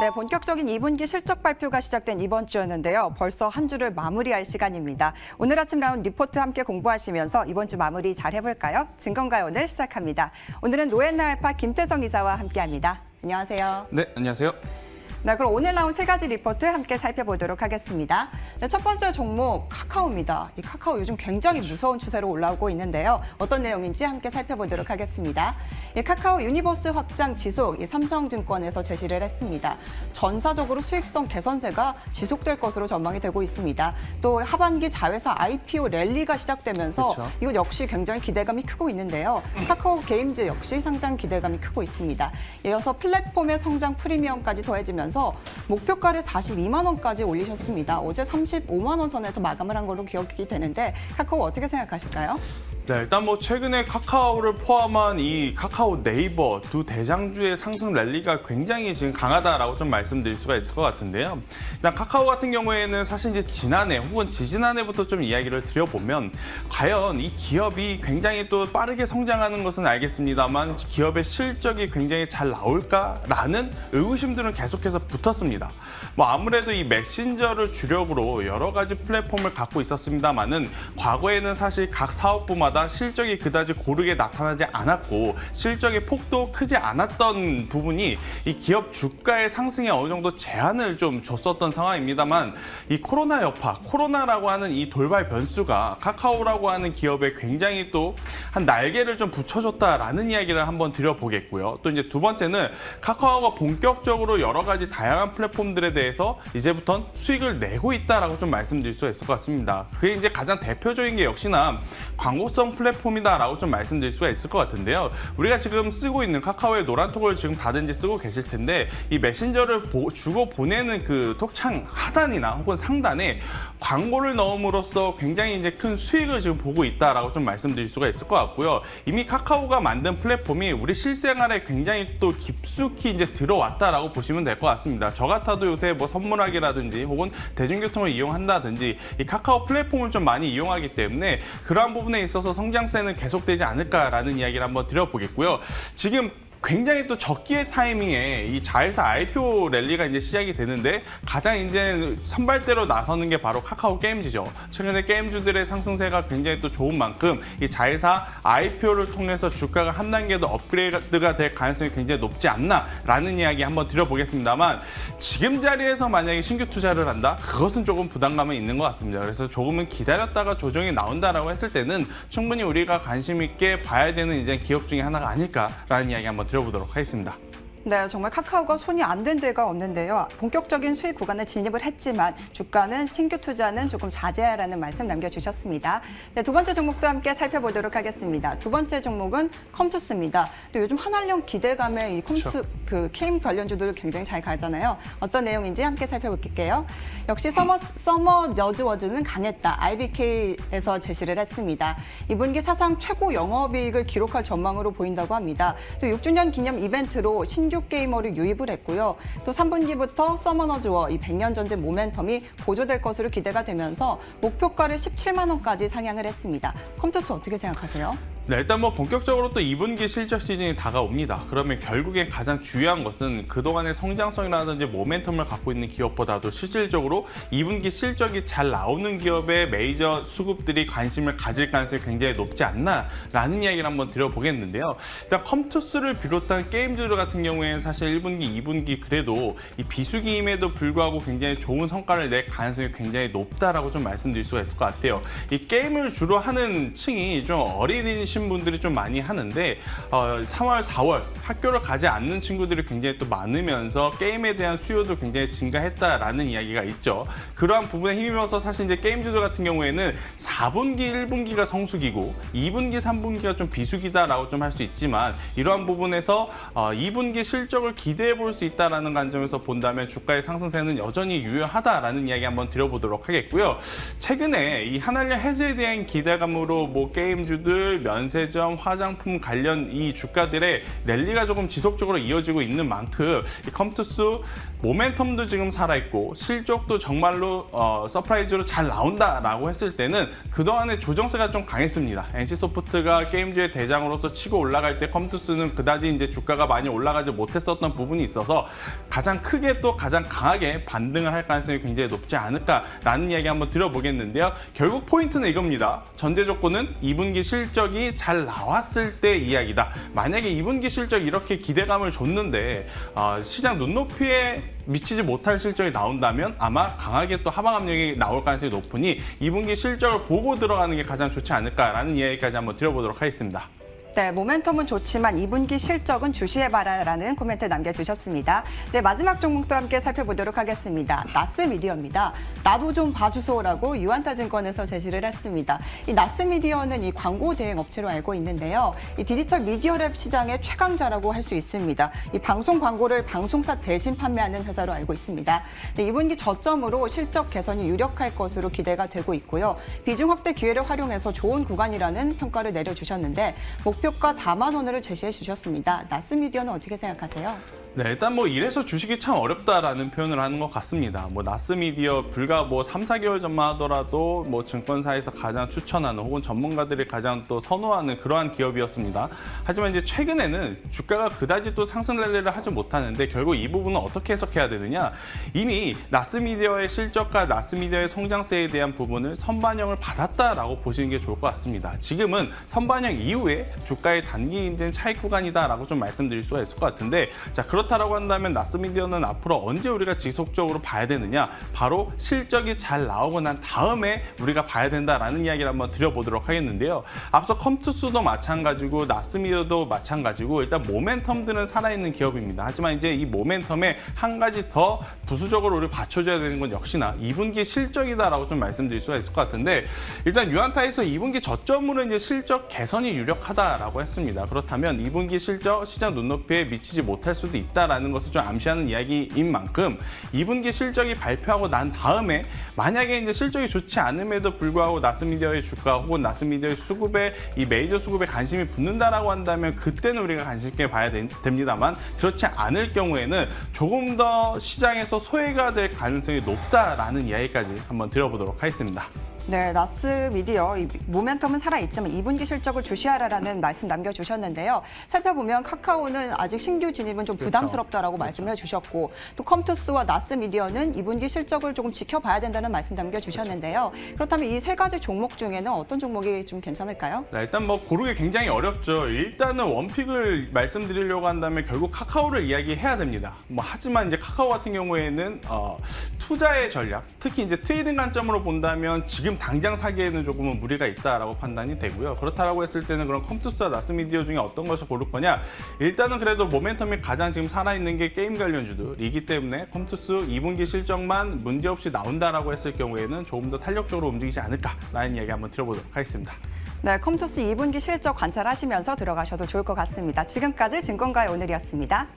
네, 본격적인 2분기 실적 발표가 시작된 이번 주였는데요. 벌써 한 주를 마무리할 시간입니다. 오늘 아침 나온 리포트 함께 공부하시면서 이번 주 마무리 잘 해볼까요? 증권가의 오늘 시작합니다. 오늘은 노엔나알파 김태성 이사와 함께합니다. 안녕하세요. 네, 안녕하세요. 네, 그럼 오늘 나온 세 가지 리포트 함께 살펴보도록 하겠습니다. 네, 첫 번째 종목 카카오입니다. 이 카카오 요즘 굉장히 무서운 추세로 올라오고 있는데요. 어떤 내용인지 함께 살펴보도록 하겠습니다. 이 카카오 유니버스 확장 지속, 이 삼성증권에서 제시를 했습니다. 전사적으로 수익성 개선세가 지속될 것으로 전망이 되고 있습니다. 또 하반기 자회사 IPO 랠리가 시작되면서 그렇죠. 이것 역시 굉장히 기대감이 크고 있는데요. 카카오 게임즈 역시 상장 기대감이 크고 있습니다. 이어서 플랫폼의 성장 프리미엄까지 더해지면서 목표가를 42만 원까지 올리셨습니다. 어제 35만 원 선에서 마감을 한 걸로 기억이 되는데 카카오 어떻게 생각하실까요? 네, 일단 최근에 카카오를 포함한 이 카카오 네이버 두 대장주의 상승 랠리가 굉장히 지금 강하다라고 좀 말씀드릴 수가 있을 것 같은데요. 일단 카카오 같은 경우에는 사실 이제 지난해 혹은 지지난해부터 좀 이야기를 드려보면 과연 이 기업이 굉장히 또 빠르게 성장하는 것은 알겠습니다만 기업의 실적이 굉장히 잘 나올까라는 의구심들은 계속해서 붙었습니다. 아무래도 이 메신저를 주력으로 여러 가지 플랫폼을 갖고 있었습니다만은 과거에는 사실 각 사업부마다 실적이 그다지 고르게 나타나지 않았고 실적의 폭도 크지 않았던 부분이 이 기업 주가의 상승에 어느 정도 제한을 좀 줬었던 상황입니다만 이 코로나 여파, 코로나라고 하는 이 돌발 변수가 카카오라고 하는 기업에 굉장히 또 한 날개를 좀 붙여줬다라는 이야기를 한번 드려보겠고요. 또 이제 두 번째는 카카오가 본격적으로 여러 가지 다양한 플랫폼들에 대해서 이제부터는 수익을 내고 있다라고 좀 말씀드릴 수가 있을 것 같습니다. 그게 이제 가장 대표적인 게 역시나 광고성 플랫폼이다라고 좀 말씀드릴 수가 있을 것 같은데요. 우리가 지금 쓰고 있는 카카오의 노란톡을 지금 다들 이제 쓰고 계실 텐데 이 메신저를 주고 보내는 그 톡창 하단이나 혹은 상단에 광고를 넣음으로써 굉장히 이제 큰 수익을 지금 보고 있다라고 좀 말씀드릴 수가 있을 것 같고요. 이미 카카오가 만든 플랫폼이 우리 실생활에 굉장히 또 깊숙이 이제 들어왔다라고 보시면 될 것 같습니다. 저 같아도 요새 선물하기라든지 혹은 대중교통을 이용한다든지 이 카카오 플랫폼을 좀 많이 이용하기 때문에 그러한 부분에 있어서 성장세는 계속되지 않을까라는 이야기를 한번 드려보겠고요. 지금 굉장히 또 적기의 타이밍에 이 자회사 IPO 랠리가 이제 시작이 되는데 가장 이제 선발대로 나서는 게 바로 카카오 게임즈죠. 최근에 게임주들의 상승세가 굉장히 또 좋은 만큼 이 자회사 IPO를 통해서 주가가 한 단계 더 업그레이드가 될 가능성이 굉장히 높지 않나라는 이야기 한번 드려보겠습니다만 지금 자리에서 만약에 신규 투자를 한다? 그것은 조금 부담감은 있는 것 같습니다. 그래서 조금은 기다렸다가 조정이 나온다라고 했을 때는 충분히 우리가 관심 있게 봐야 되는 이제 기업 중에 하나가 아닐까라는 이야기 한번 드려보도록 하겠습니다. 네, 정말 카카오가 손이 안 된 데가 없는데요. 본격적인 수익 구간에 진입을 했지만 주가는 신규 투자는 조금 자제하라는 말씀 남겨주셨습니다. 네, 두 번째 종목도 함께 살펴보도록 하겠습니다. 두 번째 종목은 컴투스입니다. 또 요즘 한한령 기대감에 이 컴투스 그 게임 관련주들 굉장히 잘 가잖아요. 어떤 내용인지 함께 살펴볼게요. 역시 서머 너즈워즈는 강했다. IBK에서 제시를 했습니다. 2분기 사상 최고 영업이익을 기록할 전망으로 보인다고 합니다. 또 6주년 기념 이벤트로 신규 게이머를 유입을 했고요. 또 3분기부터 서머너즈워 이 100년 전쟁 모멘텀이 보조될 것으로 기대가 되면서 목표가를 17만 원까지 상향을 했습니다. 컴투스 어떻게 생각하세요? 네, 일단 본격적으로 또 2분기 실적 시즌이 다가옵니다. 그러면 결국엔 가장 중요한 것은 그동안의 성장성이라든지 모멘텀을 갖고 있는 기업보다도 실질적으로 2분기 실적이 잘 나오는 기업의 메이저 수급들이 관심을 가질 가능성이 굉장히 높지 않나라는 이야기를 한번 드려보겠는데요. 일단 컴투스를 비롯한 게임들 같은 경우에는 사실 1분기, 2분기 그래도 이 비수기임에도 불구하고 굉장히 좋은 성과를 낼 가능성이 굉장히 높다라고 좀 말씀드릴 수가 있을 것 같아요. 이 게임을 주로 하는 층이 좀 어린이신 분들이 좀 많이 하는데 3월, 4월 학교를 가지 않는 친구들이 굉장히 또 많으면서 게임에 대한 수요도 굉장히 증가했다라는 이야기가 있죠. 그러한 부분에 힘입어서 사실 이제 게임주들 같은 경우에는 4분기, 1분기가 성수기고 2분기, 3분기가 좀 비수기다라고 좀 할 수 있지만 이러한 부분에서 2분기 실적을 기대해 볼 수 있다라는 관점에서 본다면 주가의 상승세는 여전히 유효하다라는 이야기 한번 드려보도록 하겠고요. 최근에 이 한한령 해제에 대한 기대감으로 게임주들, 면세점, 화장품 관련 이 주가들의 랠리가 조금 지속적으로 이어지고 있는 만큼 이 컴투스 모멘텀도 지금 살아있고 실적도 정말로 서프라이즈로 잘 나온다라고 했을 때는 그동안의 조정세가 좀 강했습니다. NC소프트가 게임주의 대장으로서 치고 올라갈 때 컴투스는 그다지 이제 주가가 많이 올라가지 못했었던 부분이 있어서 가장 크게 또 가장 강하게 반등을 할 가능성이 굉장히 높지 않을까라는 이야기 한번 드려보겠는데요. 결국 포인트는 이겁니다. 전제 조건은 2분기 실적이 잘 나왔을 때 이야기다. 만약에 2분기 실적 이렇게 기대감을 줬는데 시장 눈높이에 미치지 못할 실적이 나온다면 아마 강하게 또 하방 압력이 나올 가능성이 높으니 2분기 실적을 보고 들어가는 게 가장 좋지 않을까라는 이야기까지 한번 드려보도록 하겠습니다. 네, 모멘텀은 좋지만 2분기 실적은 주시해봐라라는 코멘트 남겨주셨습니다. 네, 마지막 종목도 함께 살펴보도록 하겠습니다. 나스미디어입니다. 나도 좀 봐주소라고 유한타증권에서 제시를 했습니다. 이 나스미디어는 이 광고 대행 업체로 알고 있는데요. 이 디지털 미디어랩 시장의 최강자라고 할 수 있습니다. 이 방송 광고를 방송사 대신 판매하는 회사로 알고 있습니다. 네, 2분기 저점으로 실적 개선이 유력할 것으로 기대가 되고 있고요. 비중 확대 기회를 활용해서 좋은 구간이라는 평가를 내려주셨는데 목표가 4만 원을 제시해 주셨습니다. 나스미디어는 어떻게 생각하세요? 네, 일단 뭐 이래서 주식이 참 어렵다라는 표현을 하는 것 같습니다. 뭐 나스미디어 불과 뭐 3, 4개월 전만 하더라도 뭐 증권사에서 가장 추천하는 혹은 전문가들이 가장 또 선호하는 그러한 기업이었습니다. 하지만 이제 최근에는 주가가 그다지 또 상승 랠리를 하지 못하는데 결국 이 부분은 어떻게 해석해야 되느냐? 이미 나스미디어의 실적과 나스미디어의 성장세에 대한 부분을 선반영을 받았다라고 보시는 게 좋을 것 같습니다. 지금은 선반영 이후에 주가의 단기 인증 차익 구간이다라고 좀 말씀드릴 수가 있을 것 같은데 자 그렇다라고 한다면 나스미디어는 앞으로 언제 우리가 지속적으로 봐야 되느냐? 바로 실적이 잘 나오고 난 다음에 우리가 봐야 된다라는 이야기를 한번 드려보도록 하겠는데요. 앞서 컴투스도 마찬가지고 나스미디어도 마찬가지고 일단 모멘텀들은 살아있는 기업입니다. 하지만 이제 이 모멘텀에 한 가지 더 부수적으로 우리 받쳐줘야 되는 건 역시나 2분기 실적이다라고 좀 말씀드릴 수가 있을 것 같은데 일단 유한타에서 2분기 저점으로 이제 실적 개선이 유력하다라고 했습니다. 그렇다면 2분기 실적 시장 눈높이에 미치지 못할 수도 있다라는 것을 좀 암시하는 이야기인 만큼 2분기 실적이 발표하고 난 다음에 만약에 이제 실적이 좋지 않음에도 불구하고 나스미디어의 주가 혹은 나스미디어의 수급에 이 메이저 수급에 관심이 붙는다라고 한다면 그때는 우리가 관심 있게 봐야 됩니다만 그렇지 않을 경우에는 조금 더 시장에서 소외가 될 가능성이 높다라는 이야기까지 한번 드려보도록 하겠습니다. 네, 나스미디어 모멘텀은 살아있지만 2분기 실적을 주시하라라는 말씀 남겨주셨는데요. 살펴보면 카카오는 아직 신규 진입은 좀 부담스럽다라고 말씀을 해주셨고 또 컴투스와 나스미디어는 2분기 실적을 조금 지켜봐야 된다는 말씀 남겨주셨는데요. 그렇다면 이 세 가지 종목 중에는 어떤 종목이 좀 괜찮을까요? 네, 일단 뭐 고르기 굉장히 어렵죠. 일단은 원픽을 말씀드리려고 한다면 결국 카카오를 이야기해야 됩니다. 뭐 하지만 이제 카카오 같은 경우에는 투자의 전략, 특히 이제 트레이딩 관점으로 본다면 지금 당장 사기에는 조금은 무리가 있다라고 판단이 되고요. 그렇다라고 했을 때는 그럼 컴투스와 나스미디어 중에 어떤 것을 고를 거냐? 일단은 그래도 모멘텀이 가장 지금 살아있는 게 게임 관련주들이기 때문에 컴투스 2분기 실적만 문제없이 나온다라고 했을 경우에는 조금 더 탄력적으로 움직이지 않을까라는 이야기 한번 들어보도록 하겠습니다. 네, 컴투스 2분기 실적 관찰하시면서 들어가셔도 좋을 것 같습니다. 지금까지 증권가의 오늘이었습니다.